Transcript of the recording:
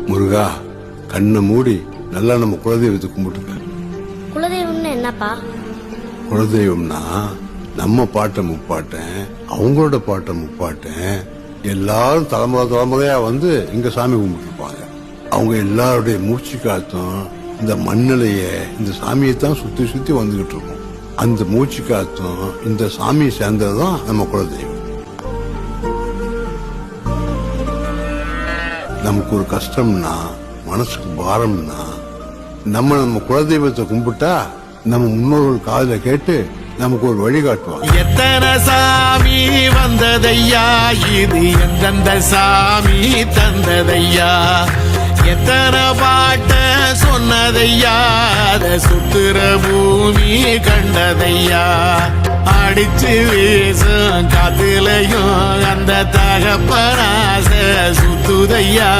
முருகா, கண்ணை மூடி நல்லா நம்ம குலதெய்வத்தை கும்பிட்டுக்க. குலதெய்வம்னு என்னப்பா? குலதெய்வம்னா நம்ம பாட்டை முப்பாட்டேன், அவங்களோட பாட்டை முப்பாட்டேன், எல்லாரும் தலைமுறையா வந்து இங்க சாமி கும்பிட்டுருப்பாங்க. அவங்க எல்லாருடைய மூச்சு காத்தும் இந்த மண்ணிலைய இந்த சாமியை தான் சுத்தி சுத்தி வந்துகிட்டு இருக்கும். அந்த மூச்சு காத்தும் இந்த சாமியை சேர்ந்ததுதான் நம்ம குலதெய்வம். நமக்கு ஒரு கஷ்டம்னா, மனசுக்கு பாரம்னா, நம்ம குலதெய்வத்தை கும்பிட்டா நம்ம முன்னோர்கள் காதுல கேட்டு நமக்கு ஒரு வழி காட்டுவாங்க. எத்தனை சாமி வந்ததையா, இது எந்தெந்த சாமி தந்ததையா, எத்தனை பாட்ட சொன்னதையா, அத சுத்துற பூமி கண்டதையா, அடிச்சு வீசும் காத்துலையும் அந்த தகப்பனாச சுத்துதையா.